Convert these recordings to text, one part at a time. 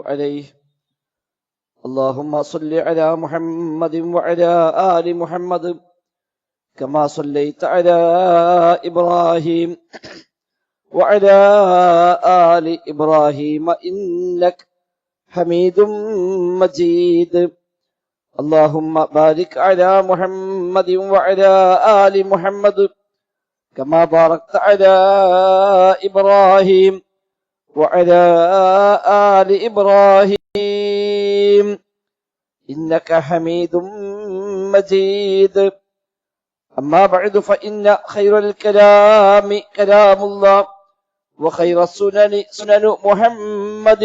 عليه اللهم صل على محمد وعلى آل محمد كما صليت على إبراهيم وعلى آل إبراهيم إنك حميد مجيد اللهم بارك على محمد وعلى آل محمد كما باركت على إبراهيم وعلى آل إبراهيم إنك حميد مجيد أما بعد فإن خير الكلام كلام الله وخير السنن سنن محمد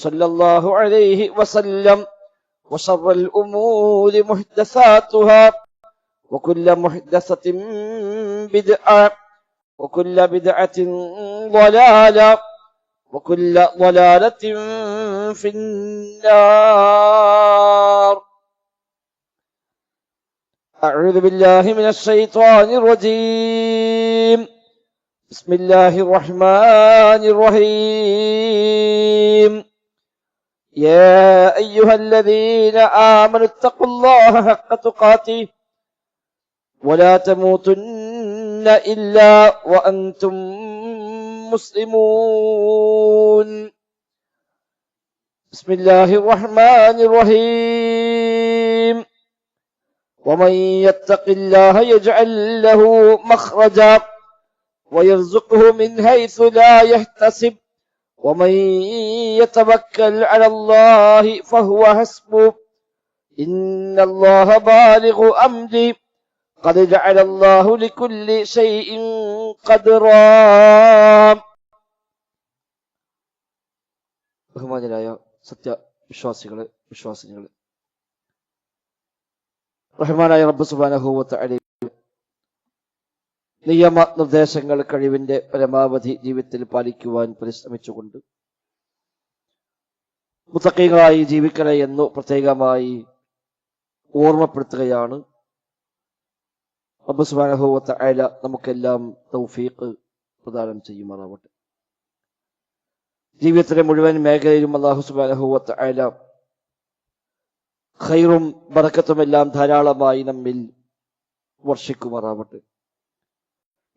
صلى الله عليه وسلم وشر الأمور محدثاتها وكل محدثة بدعة وكل بدعة ضلالة وكل ضلالة في النار. أعوذ بالله من الشيطان الرجيم. بسم الله الرحمن الرحيم. يا أيها الذين آمنوا اتقوا الله حق تقاته ولا تموتن إلا وأنتم مسلمون. بسم الله الرحمن الرحيم. ومن يتق الله يجعل له مخرجا ويرزقه من حيث لا يحتسب ومن يتوكل على الله فهو حسبه إن الله بالغ أمره قد جعل الله لكل شيء قدرا. ബഹുമാന്യരായ സത്യവിശ്വാസികളെ വിശ്വാസികളെ, റഹ്മാനായ റബ്ബ് സുബ്ഹാനഹു വ തആല നിയമ നിർദ്ദേശങ്ങൾ കഴിവിന്റെ പരമാവധി ജീവിതത്തിൽ പാലിക്കുവാൻ പരിശ്രമിച്ചുകൊണ്ട് മുത്തഖീകളായി ജീവിക്കണേ എന്ന് പ്രത്യേകമായി ഓർമ്മപ്പെടുത്തുകയാണ്. റബ്ബ് സുബ്ഹാനഹു വ തആല നമുക്കെല്ലാം തൗഫീഖ് പ്രദാനം ചെയ്യുമാറാവട്ടെ. ജീവിതത്തിലെ മുഴുവൻ മേഖലയിലും അല്ലാഹു സുബ്ഹാനഹു വ തആല ഖൈറും ബറക്കത്തുമെല്ലാം ധാരാളമായി നമ്മിൽ വർഷിക്കുമാറാവട്ടെ.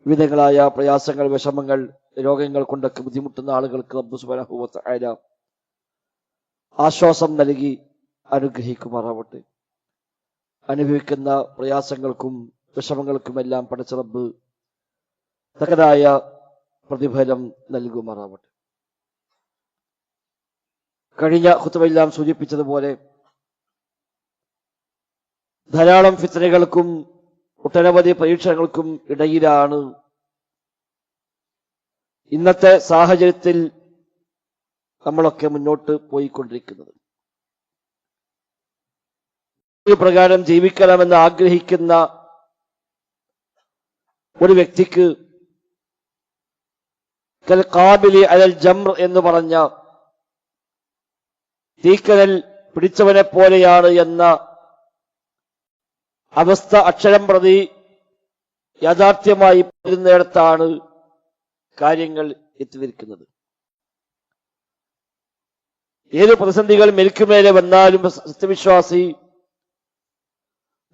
വിവിധങ്ങളായ പ്രയാസങ്ങൾ, വിഷമങ്ങൾ, രോഗങ്ങൾ കൊണ്ടൊക്കെ ബുദ്ധിമുട്ടുന്ന ആളുകൾക്ക് റബ്ബ് സുബ്ഹാനഹു വ തആല ആശ്വാസം നൽകി അനുഗ്രഹിക്കുമാറാവട്ടെ. അനുഭവിക്കുന്ന പ്രയാസങ്ങൾക്കും വിഷമങ്ങൾക്കുമെല്ലാം പടച്ച റബ്ബ് തക്കതായ പ്രതിഫലം നൽകുമാറാവട്ടെ. കഴിഞ്ഞ ഖുതുബയെല്ലാം സൂചിപ്പിച്ചതുപോലെ ധാരാളം ഫിത്നകൾക്കും ഒട്ടനവധി പരീക്ഷണങ്ങൾക്കും ഇടയിലാണ് ഇന്നത്തെ സാഹചര്യത്തിൽ നമ്മളൊക്കെ മുന്നോട്ട് പോയിക്കൊണ്ടിരിക്കുന്നത്. ഈ പ്രകാരം ജീവിക്കണമെന്ന് ആഗ്രഹിക്കുന്ന ഒരു വ്യക്തിക്ക് കൽ ഖാബിലി അലൽ ജംർ എന്ന് പറഞ്ഞ തീക്കനൽ പിടിച്ചവനെ പോലെയാണ് എന്ന അവസ്ഥ അക്ഷരം പ്രതി യാഥാർത്ഥ്യമായി വരുന്നിടത്താണ് കാര്യങ്ങൾ എത്തിനിൽക്കുന്നത്. ഏത് പ്രതിസന്ധികൾ മെലിക്കുമേലെ വന്നാലും സത്യവിശ്വാസി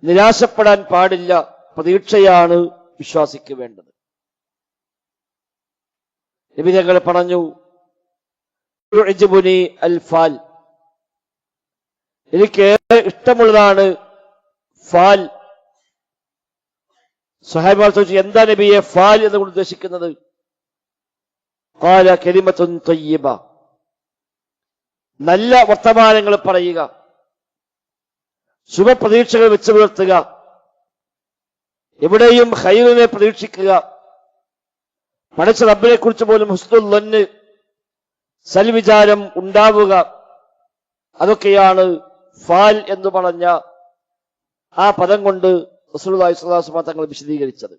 നിരാശപ്പെടാൻ പാടില്ല. പ്രതീക്ഷയാണ് വിശ്വാസിക്ക് വേണ്ടത്. നബി തങ്ങൾ പറഞ്ഞു, അൽ ഫാൽ, എനിക്ക് ഇഷ്ടമുള്ളതാണ് ഫാൽ. സ്വഹാബിമാർ ചോദിച്ചു, എന്താ നബിയെ ഫാൽ എന്നുകൊണ്ട് ഉദ്ദേശിക്കുന്നത്? ഖാല കലിമത്തുൻ തയ്യിബ, നല്ല വർത്തമാനങ്ങൾ പറയുക, ശുഭപ്രതീക്ഷകൾ വെച്ചു പുലർത്തുക, എവിടെയും ഖൈറിനെ പ്രതീക്ഷിക്കുക, പടച്ച റബ്ബിനെ കുറിച്ച് പോലും ഹുസ്നുൽ ളന്ന്, സൽവിചാരം ഉണ്ടാവുക, അതൊക്കെയാണ് ഫാൽ എന്ന് പറഞ്ഞ ആ പദം കൊണ്ട് റസൂലുള്ളാഹി സ്വല്ലല്ലാഹു അലൈഹി വസല്ലം തങ്ങൾ വിശദീകരിച്ചത്.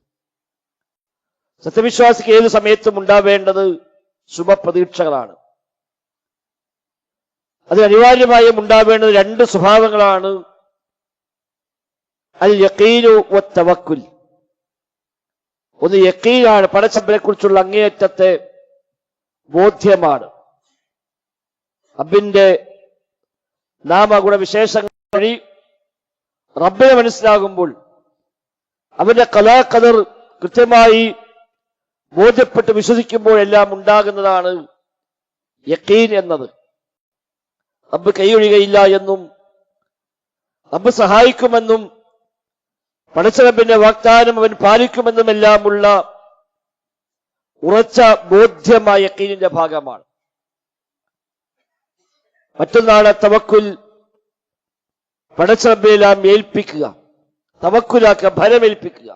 സത്യവിശ്വാസിക്ക് ഏത് സമയത്തും ഉണ്ടാവേണ്ടത് ശുഭപ്രതീക്ഷകളാണ്. അത് അനിവാര്യമായും ഉണ്ടാവേണ്ടത് രണ്ട് സ്വഭാവങ്ങളാണ്, അൽ യഖീനു വത്തവക്കുൽ. ഒന്ന് യഖീനാണ്, പടച്ചവനെ കുറിച്ചുള്ള അങ്ങേയറ്റത്തെ ബോധ്യമാണ്. റബ്ബിന്റെ നാമഗുണവിശേഷങ്ങൾ വഴി റബ്ബിനെ മനസ്സിലാകുമ്പോൾ അവന്റെ ഖലാ ഖദർ കൃത്യമായി ബോധ്യപ്പെട്ട് വിശ്വസിക്കുമ്പോഴെല്ലാം ഉണ്ടാകുന്നതാണ് യഖീൻ എന്നത്. റബ്ബ് കൈയൊഴികയില്ല എന്നും റബ്ബ് സഹായിക്കുമെന്നും പടച്ച റബ്ബിന്റെ വാഗ്ദാനം അവൻ പാലിക്കുമെന്നുമെല്ലാമുള്ള ഉറച്ച ബോധ്യമായ യഖീനിന്റെ ഭാഗമാണ്. മറ്റൊന്നാണ് തവക്കുൽ. പടച്ച റബ്ബിനെല്ലാം ഏൽപ്പിക്കുക, തവക്കുലാക്കുക, ഭരമേൽപ്പിക്കുക.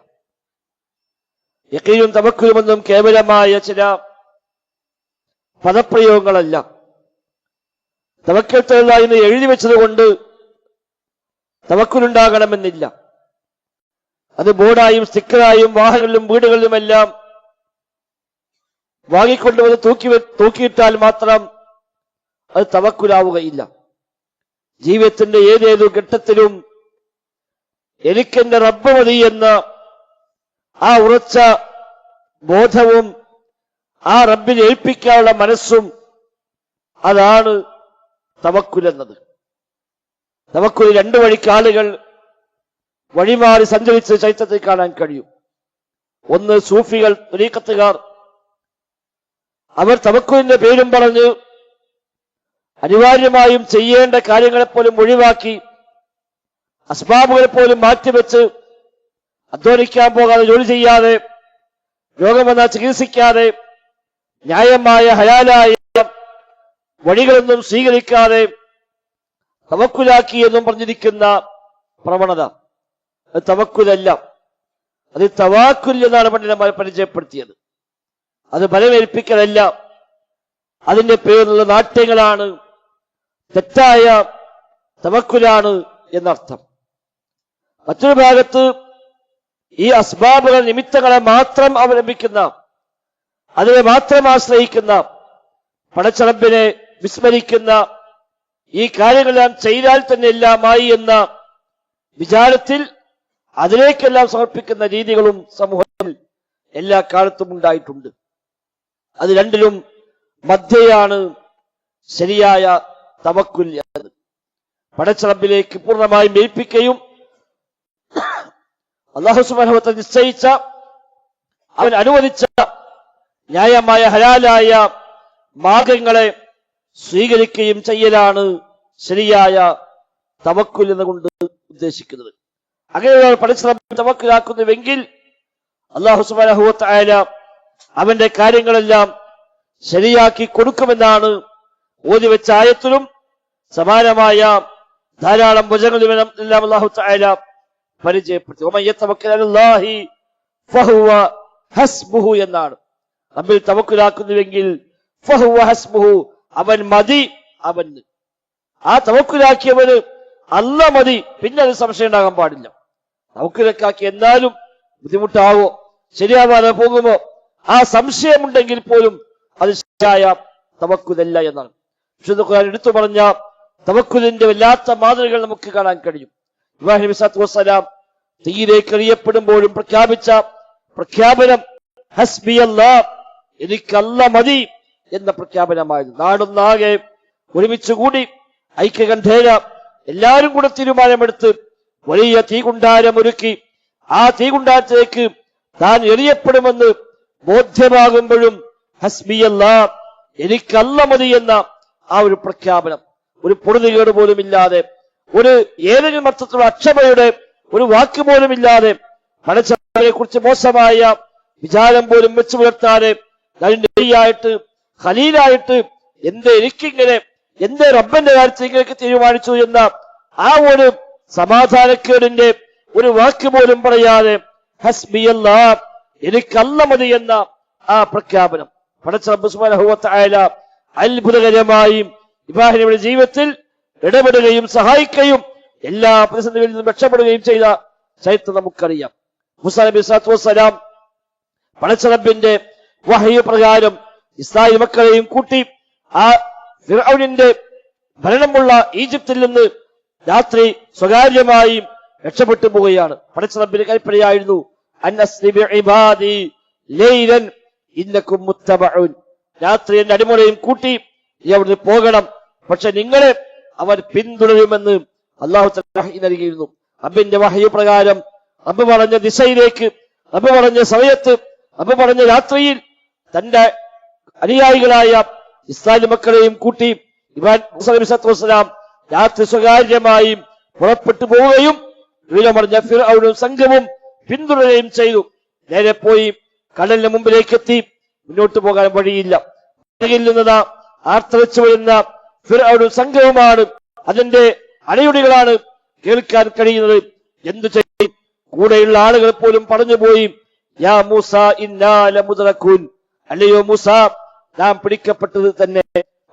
യഖീനും തവക്കുലുമൊന്നും കേവലമായ ചില പദപ്രയോഗങ്ങളല്ല. തവക്കൽ എന്ന് എഴുതി വെച്ചത് കൊണ്ട് തവക്കുലുണ്ടാകണമെന്നില്ല. അത് ബോർഡായും സ്റ്റിക്കറായും വാഹനങ്ങളിലും വീടുകളിലുമെല്ലാം വാങ്ങിക്കൊണ്ടുവന്ന് തൂക്കിയിട്ടാൽ മാത്രം അത് തവക്കുലാവുകയില്ല. ജീവിതത്തിന്റെ ഏതേതു ഘട്ടത്തിലും എനിക്കെന്റെ റബ്ബ് മതി എന്ന ആ ഉറച്ച ബോധവും ആ റബ്ബിനെ ഏൽപ്പിക്കാനുള്ള മനസ്സും അതാണ് തവക്കുൽ എന്നത്. തവക്കുൽ രണ്ടു വഴിക്ക് ആളുകൾ വഴിമാറി സഞ്ചരിച്ച് ചരിത്രത്തിൽ കാണാൻ കഴിയും. ഒന്ന് സൂഫികൾ, ത്വരീഖത്തുകാർ. അവർ തവക്കുലിന്റെ പേരും പറഞ്ഞ് അനിവാര്യമായും ചെയ്യേണ്ട കാര്യങ്ങളെപ്പോലും ഒഴിവാക്കി, അസ്ബാബുകളെ പോലും മാറ്റിവെച്ച്, അധ്വാനിക്കാൻ പോകാതെ, ജോലി ചെയ്യാതെ, രോഗം വന്നാൽ ചികിത്സിക്കാതെ, ന്യായമായ ഹലാലായ വഴികളൊന്നും സ്വീകരിക്കാതെ തവക്കുലാക്കി എന്നും പറഞ്ഞിരിക്കുന്ന പ്രവണത അത് തവക്കുലല്ല. അത് തവാക്കുൽ എന്നാണ് പണ്ഡിതന്മാരെ പരിചയപ്പെടുത്തിയത്. അത് ബലമേൽപ്പിക്കലല്ല. അതിന്റെ പേരിലുള്ള നാട്യങ്ങളാണ്, തെറ്റായ തവക്കുലാണ് എന്നർത്ഥം. മറ്റൊരു ഭാഗത്ത് ഈ അസ്ബാബുകൾ, നിമിത്തങ്ങളെ മാത്രം അവലംബിക്കുന്ന, അതിനെ മാത്രം ആശ്രയിക്കുന്ന, പടച്ച റബ്ബിനെ വിസ്മരിക്കുന്ന, ഈ കാര്യങ്ങളെല്ലാം ചെയ്താൽ തന്നെ എല്ലാമായി എന്ന വിചാരത്തിൽ അതിലേക്കെല്ലാം സമർപ്പിക്കുന്ന രീതികളും സമൂഹത്തിൽ എല്ലാ കാലത്തും ഉണ്ടായിട്ടുണ്ട്. അത് രണ്ടിലും മധ്യയാണ് ശരിയായ തവക്കുൽ എന്നത്. പടച്ച റബ്ബിലേക്ക് പൂർണ്ണമായും ഏൽപ്പിക്കുകയും അല്ലാഹു സുബ്ഹാനഹു വ തആല നിശ്ചയിച്ച, അവൻ അനുവദിച്ച ന്യായമായ ഹലാലായ മാർഗങ്ങളെ സ്വീകരിക്കുകയും ചെയ്യലാണ് ശരിയായ തവക്കുൽ എന്നുകൊണ്ട് ഉദ്ദേശിക്കുന്നത്. അങ്ങനെയുള്ള പടച്ച റബ്ബ് തവക്കുലാക്കുന്നുവെങ്കിൽ അല്ലാഹു സുബ്ഹാനഹു വ തആല അവന്റെ കാര്യങ്ങളെല്ലാം ശരിയാക്കി കൊടുക്കുമെന്നാണ് ഓതിവെച്ച ആയത്തിലും സമാനമായ ധാരാളം വചനങ്ങളിലും എല്ലാം അല്ലാഹു തആല പരിചയപ്പെടുത്തി. വമൻ യതവക്കൽ അലല്ലാഹി ഫഹുവ ഹസ്ബുഹു എന്നാണ്. റബ്ബിൽ തവക്കുലാക്കുന്നുവെങ്കിൽ ഫഹുവ ഹസ്ബുഹു, അവൻ മതി അവന്. ആ തവക്കുലാക്കിയവന് അല്ല മതി, പിന്നെ അത് സംശയം ഉണ്ടാകാൻ പാടില്ല. തവക്കുലാക്കി എന്നാലും ബുദ്ധിമുട്ടാവോ, ശരിയാവാതെ പോകുമോ, ആ സംശയമുണ്ടെങ്കിൽ പോലും അത് ശരിയായ തവക്കുലല്ല എന്നാണ്. വിശുദ്ധ ഖുർആൻ എടുത്തു പറഞ്ഞ തവക്കുലിന്റെ വല്ലാത്ത മാതൃകകൾ നമുക്ക് കാണാൻ കഴിയും. ഇബ്രാഹിം നബി സ്വല്ലല്ലാഹു അലൈഹി വസല്ലം തീയിലേക്ക് എറിയപ്പെടുമ്പോഴും പ്രഖ്യാപിച്ച പ്രഖ്യാപനം ഹസ്ബിയല്ലാഹ്, എനിക്കല്ല മതി എന്ന പ്രഖ്യാപനമായിരുന്നു. നാടൊന്നാകെ ഒരുമിച്ച് കൂടി ഐക്യകണ്ഠേന എല്ലാവരും കൂടെ തീരുമാനമെടുത്ത് വലിയ തീകുണ്ടാരം ഒരുക്കി ആ തീകുണ്ടാരത്തിലേക്ക് താൻ എറിയപ്പെടുമെന്ന് ബോധ്യമാകുമ്പോഴും ഹസ്ബിയല്ലാഹ്, എനിക്കല്ല മതി എന്ന ആ ഒരു പ്രഖ്യാപനം, ഒരു പൊടുതികേട് പോലും ഇല്ലാതെ, ഒരു ഏതെങ്കിലും അർത്ഥത്തിലുള്ള അക്ഷമയുടെ ഒരു വാക്ക് പോലും ഇല്ലാതെ, പടച്ചവനെ കുറിച്ച് മോശമായ വിചാരം പോലും വെച്ചു പുലർത്താതെ, നബിയായിട്ട് ഖലീലായിട്ട് എനിക്കിങ്ങനെ എന്റെ റബ്ബന്റെ കാര്യത്തിൽ ഇങ്ങനെയൊക്കെ തീരുമാനിച്ചു എന്ന ആ ഒരു സമാധാനക്കേടിന്റെ ഒരു വാക്ക് പോലും പറയാതെ ഹസ്ബിയല്ലാഹ്, എനിക്കല്ല മതി എന്ന ആ പ്രഖ്യാപനം പടച്ച റബ്ബ് സുബ്ഹാനഹു വ തആല അത്ഭുതകരമായി ഇബ്രാഹിം നബിയുടെ ജീവിതത്തിൽ ഇടപെടുകയും സഹായിക്കുകയും എല്ലാ പ്രതിസന്ധികളിൽ നിന്നും രക്ഷപ്പെടുകയും ചെയ്ത ചരിത്രം നമുക്കറിയാം. മൂസാ നബി സ്വല്ലല്ലാഹു അലൈഹി വസല്ലം പടച്ച റബ്ബിന്റെ വഹയ് പ്രകാരം ഇസ്രായേൽ മക്കളെയും കൂട്ടി ആ ഫിർഔനിന്റെ ഭരണമുള്ള ഈജിപ്തിൽ നിന്ന് രാത്രി സ്വകാര്യമായി രക്ഷപ്പെട്ടു പോവുകയാണ്. പടച്ച റബ്ബിന്റെ കൽപ്പനയായിരുന്നു അൻഅസ്രി ബിഇബാദി ലൈലൻ ഇന്നകും മുത്തബഉൻ, രാത്രി എന്റെ അടിമകളെയും കൂട്ടി നീ അവിടുന്ന് പോകണം, പക്ഷെ നിങ്ങളെ അവർ പിന്തുടരുമെന്ന് അള്ളാഹു വഹി നൽകിയിരുന്നു. റബ്ബിന്റെ വഹി പ്രകാരം റബ്ബ് പറഞ്ഞ ദിശയിലേക്ക്, റബ്ബ് പറഞ്ഞ സമയത്ത്, റബ്ബ് പറഞ്ഞ രാത്രിയിൽ തന്റെ അനുയായികളായ ഇസ്രായേൽ മക്കളെയും കൂട്ടി ഇബ്രാഹിം നബി സല്ലല്ലാഹു അലൈഹി വസല്ലം രാത്രി സ്വകാര്യമായി പുറപ്പെട്ടു പോവുകയും വിവരമറിഞ്ഞ ഫിർഔനും സംഘവും പിന്തുടരുകയും ചെയ്തു. നേരെ പോയി കടലിന് മുമ്പിലേക്ക് എത്തി. മുന്നോട്ട് പോകാൻ വഴിയില്ല. നിന്നത് ആർത്തലച്ചു വരുന്ന ഫിർഔനും സംഘവുമാണ്. അതിന്റെ അണയുടികളാണ് കേൾക്കാൻ കഴിയുന്നത്. എന്തു ചെയ്യും? കൂടെയുള്ള ആളുകൾ പോലും പറഞ്ഞുപോയി, യാ മൂസ ഇന്നാ ലമുദ്റകൂൻ, അല്ലയോ മൂസ, നാം പിടിക്കപ്പെട്ടത് തന്നെ,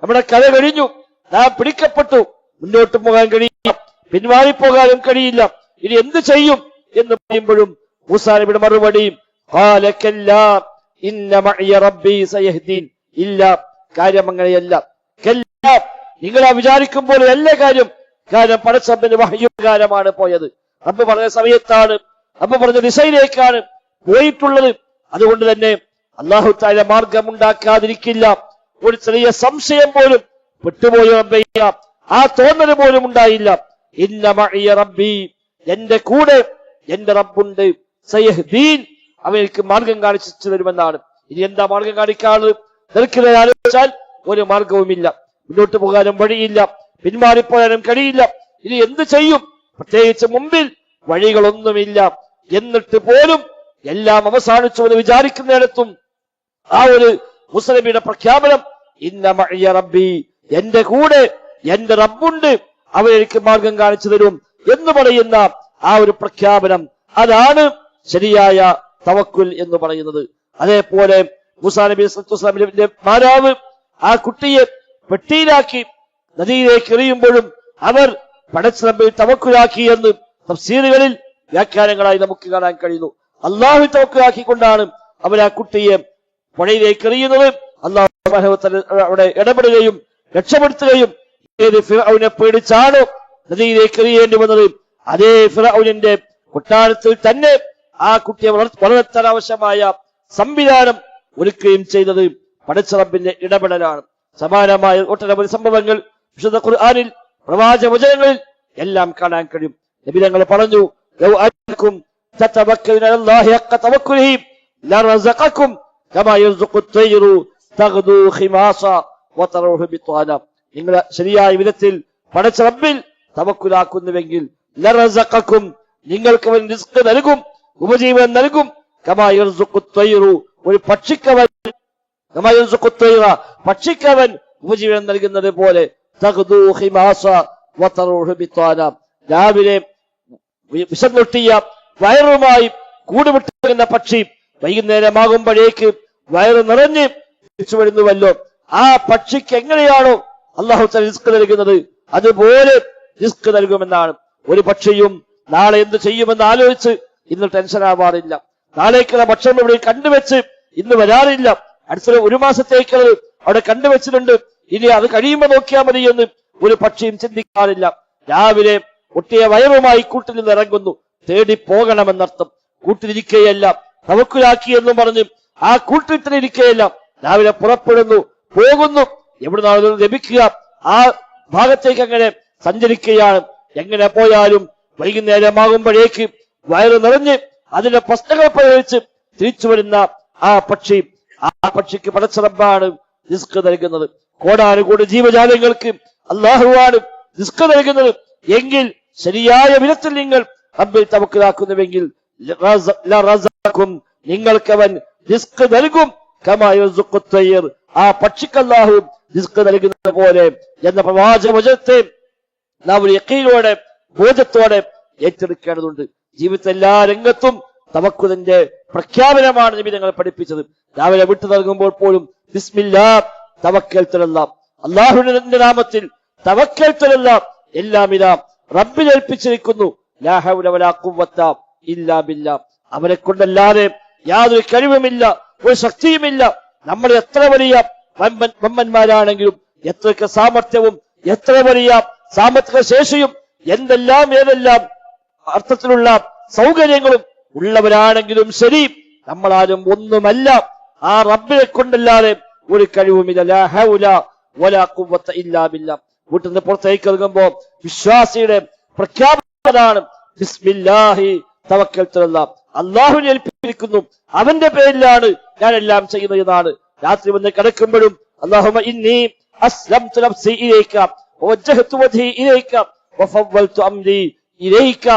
നമ്മുടെ കഥ കഴിഞ്ഞു, നാം പിടിക്കപ്പെട്ടു, മുന്നോട്ട് പോകാൻ കഴിയില്ല, പിൻവാങ്ങിപ്പോകാനും കഴിയില്ല, ഇനി എന്ത് ചെയ്യും എന്ന് പറയുമ്പോഴും മൂസാ നബിയുടെ മറുപടി ഖാല കല്ലാ ഇന്ന മഅയ റബ്ബി സയഹ്ദീൻ, ഇല്ല, കാര്യം അങ്ങനെയല്ല. കല്ലാ, നിങ്ങളാ വിചാരിക്കുമ്പോൾ എല്ലാ കാര്യം, കാരണം പടച്ചറബ്ബിന്റെ വഹ്യ് പ്രകാരമാണ് പോയത്. റബ്ബ് പറഞ്ഞ സമയത്താണ്, റബ്ബ് പറഞ്ഞ ദിശയിലേക്കാണ് പോയിട്ടുള്ളത്. അതുകൊണ്ട് തന്നെ അല്ലാഹു തആല മാർഗമുണ്ടാക്കാതിരിക്കില്ല. ഒരു ചെറിയ സംശയം പോലും പെട്ടുപോയ റബ്ബിയ ആ തോന്നൽ പോലും ഉണ്ടായില്ല. ഇന്ന മഅയ റബ്ബി, എന്റെ കൂടെ എന്റെ റബ്ബുണ്ട്, സയഹ്ദീൻ, അവൻ എനിക്ക് മാർഗം കാണിച്ചു തരുമെന്നാണ്. ഇനി എന്താ മാർഗം കാണിക്കാനുള്ളത്? നിനക്കിനെ ആലോചിച്ചാൽ ഒരു മാർഗവുമില്ല, മുന്നോട്ട് പോകാനും വഴിയില്ല, പിന്മാറിപ്പോയാനും കഴിയില്ല. ഇനി എന്ത് ചെയ്യും? പ്രത്യേകിച്ച് മുമ്പിൽ വഴികളൊന്നുമില്ല. എന്നിട്ട് പോലും എല്ലാം അവസാനിച്ചു എന്ന് വിചാരിക്കുന്നിടത്തും ആ ഒരു മുസ്ലിമിയുടെ പ്രഖ്യാപനം, ഇന്ന മഅയ റബ്ബി, എന്റെ കൂടെ എന്റെ റബ്ബുണ്ട്, അവൻ എനിക്ക് മാർഗം കാണിച്ചു തരും എന്ന് പറയുന്ന ആ ഒരു പ്രഖ്യാപനം, അതാണ് ശരിയായ തവക്കുൽ എന്ന് പറയുന്നത്. അതേപോലെ മൂസാ നബി സല്ലല്ലാഹു അലൈഹി വസല്ലമിന്റെ മാതാവ് ആ കുട്ടിയെ പെട്ടിയിലാക്കി നദിയിലേക്ക് എറിയുമ്പോഴും അവർ പടച്ചറബ്ബിൽ തവക്കുലാക്കി എന്ന് തഫ്സീറുകളിൽ വ്യാഖ്യാനങ്ങളായി നമുക്ക് കാണാൻ കഴിയുന്നു. അള്ളാഹു തവക്കുലാക്കിക്കൊണ്ടാണ് അവർ ആ കുട്ടിയെ പുഴയിലേക്ക് എറിയുന്നത്. അള്ളാഹു സുബ്ഹാനഹു വ തആല അവിടെ ഇടപെടുകയും രക്ഷപ്പെടുത്തുകയും ഏത് ഫിർഔനെ പേടിച്ചാണോ നദിയിലേക്ക് എറിയേണ്ടി വന്നത്, അതേ ഫിർഔനിന്റെ കൊട്ടാരത്തിൽ തന്നെ ആ കുട്ടിയെ വളർത്താൻ ആവശ്യമായ സംവിധാനം ഒരുക്കുകയും ചെയ്തത് പടച്ചറബ്ബിന്റെ ഇടപെടലാണ്. സമാനമായ ഒട്ടനവധി സംഭവങ്ങൾ വിശുദ്ധ ഖുർആനിൽ, പ്രവാചകവചനങ്ങളിൽ എല്ലാം കാണാൻ കഴിയും. നബി തങ്ങൾ പറഞ്ഞു, ലൗ അൻകും തതവക്കലുന അലല്ലാഹി ഹഖ തവക്കുലിഹി ലറസഖകും കമാ യർസുഖു തയ്റു തഗ്ദു ഖിമാസ വതറൂഹു ബിത്വാന, നിങ്ങൾ ശരിയായ വിധത്തിൽ പടച്ചറബ്ബിൽ തവക്കുലാക്കുന്നുവെങ്കിൽ ലറസഖകും, നിങ്ങൾക്ക് അവൻ റിസ്ക് നൽകും, ഉപജീവനം നൽകും. കമാ യർസുഖു തയ്റു, ഒരു പക്ഷിക്കവൻ, കമാ യർസുഖു തയ്റ, പക്ഷിക്കവൻ ഉപജീവനം നൽകുന്നത് പോലെ, തഗ്ദു ഖിമാസ വതറൂഹു ബിത്വാന, രാവിലെ വിശന്നൊട്ടിയ വയറുമായി കൂടുവിട്ടുന്ന പക്ഷി വൈകുന്നേരമാകുമ്പോഴേക്ക് വയറ് നിറഞ്ഞ് തിരിച്ചു വരുന്നുവല്ലോ. ആ പക്ഷിക്ക് എങ്ങനെയാണോ അല്ലാഹു തആല റിസ്ക് നൽകുന്നത്, അതുപോലെ റിസ്ക് നൽകുമെന്നാണ്. ഒരു പക്ഷിയും നാളെ എന്ത് ചെയ്യുമെന്ന് ആലോചിച്ച് ഇന്ന് ടെൻഷൻ ആവാറില്ല. നാളേക്കുള്ള ഭക്ഷണം ഇവിടെ കണ്ടുവെച്ച് ഇന്ന് വരാറില്ല. അടുത്ത ഒരു മാസത്തേക്കുള്ളത് അവിടെ കണ്ടുവച്ചിട്ടുണ്ട്, ഇനി അത് കഴിയുമ്പോൾ നോക്കിയാൽ മതി എന്ന് ഒരു പക്ഷിയും ചിന്തിക്കാറില്ല. രാവിലെ ഒട്ടിയ വയറുമായി കൂട്ടിൽ നിന്ന് ഇറങ്ങുന്നു, തേടി പോകണമെന്നർത്ഥം. കൂട്ടിലിരിക്കുകയല്ല, തവക്കുലാക്കി എന്നും പറഞ്ഞ് ആ കൂട്ടിൽ തന്നെ ഇരിക്കുകയല്ല, രാവിലെ പുറപ്പെടുന്നു, പോകുന്നു, എവിടുന്നാണ് ലഭിക്കുക ആ ഭാഗത്തേക്ക് അങ്ങനെ സഞ്ചരിക്കുകയാണ്. എങ്ങനെ പോയാലും വൈകുന്നേരമാകുമ്പോഴേക്ക് വയറ് നിറഞ്ഞ് അതിന്റെ പ്രശ്നങ്ങൾ പരിഹരിച്ച് തിരിച്ചു വരുന്ന ആ പക്ഷിക്ക് പടച്ചറബ്ബാണ് റിസ്ക് നൽകുന്നത്. കോടാനുകൂടി ജീവജാലങ്ങൾക്ക് അല്ലാഹുവാണ് റിസ്ക് നൽകുന്നത്. എങ്കിൽ ശരിയായ വിധത്തിൽ നിങ്ങൾ റബ്ബിൽ തവക്കുലാക്കുന്നുവെങ്കിൽ നിങ്ങൾക്ക് അവൻ റിസ്ക് നൽകും. കമാ യർസുഖു തയ്ർ, ആ പക്ഷിക്ക് അല്ലാഹു റിസ്ക് നൽകുന്നത് പോലെ എന്ന പ്രവാചകവചനത്തെ നാം ഒരു യഖീനോടെ, ബോധത്തോടെ ഏറ്റെടുക്കേണ്ടതുണ്ട്. ജീവിതത്തിലെ എല്ലാ രംഗത്തും തവക്കുലിന്റെ പ്രഖ്യാപനമാണ് നബി തങ്ങൾ പഠിപ്പിച്ചത്. രാവിലെ വിട്ടു നൽകുമ്പോൾ പോലും ബിസ്മില്ലാ തവക്കൽതു അലല്ലാഹ്, അല്ലാഹുവിന്റെ നാമത്തിൽ തവക്കൽതു അലല്ലാഹ്, എല്ലാം ഇതാ റബ്ബിൽ ഏൽപ്പിച്ചിരിക്കുന്നു. ലാ ഹൗല വലാ ഖുവത ഇല്ലാ ബില്ലാഹ്, അവനെ കൊണ്ടല്ലാതെ യാതൊരു കഴിവുമില്ല, ഒരു ശക്തിയുമില്ല. നമ്മൾ എത്ര വലിയ വമ്പന്മാരാണെങ്കിലും, എത്രയൊക്കെ സാമർത്ഥ്യവും എത്ര വലിയ സാമ്പത്തിക ശേഷിയും എന്തെല്ലാം ഏതെല്ലാം അർത്ഥത്തിലുള്ള സൗകര്യങ്ങളും ഉള്ളവരാണെങ്കിലും ശരി, നമ്മളാരും ഒന്നുമല്ല. ആ റബ്ബിനെ കൊണ്ടല്ലാതെ ഒരു കഴിവുമില്ല. ലാ ഹൗല വലാ ഖുവത ഇല്ലാ ബില്ലാഹ്. വീട്ടിൽ നിന്ന് പുറത്തേക്ക് ഇറങ്ങുമ്പോ വിശ്വാസിയുടെ പ്രഖ്യാപനമാണ് ബിസ്മില്ലാഹി തവക്കൽതു അലല്ലാഹ്, അള്ളാഹുവിനെ ഏൽപ്പിച്ചിരിക്കുന്നു, അവന്റെ പേരിലാണ് ഞാൻ എല്ലാം ചെയ്യുന്നത് എന്നാണ്. രാത്രി വന്ന് കിടക്കുമ്പോഴും അല്ലാഹുമ്മ ഇന്നി അസ്ലംതു നഫ്സി ഇലൈക വവജ്ജഹ്തു വജ്ഹി ഇലൈക വഫവ്വൽതു അംരി ഇലൈക,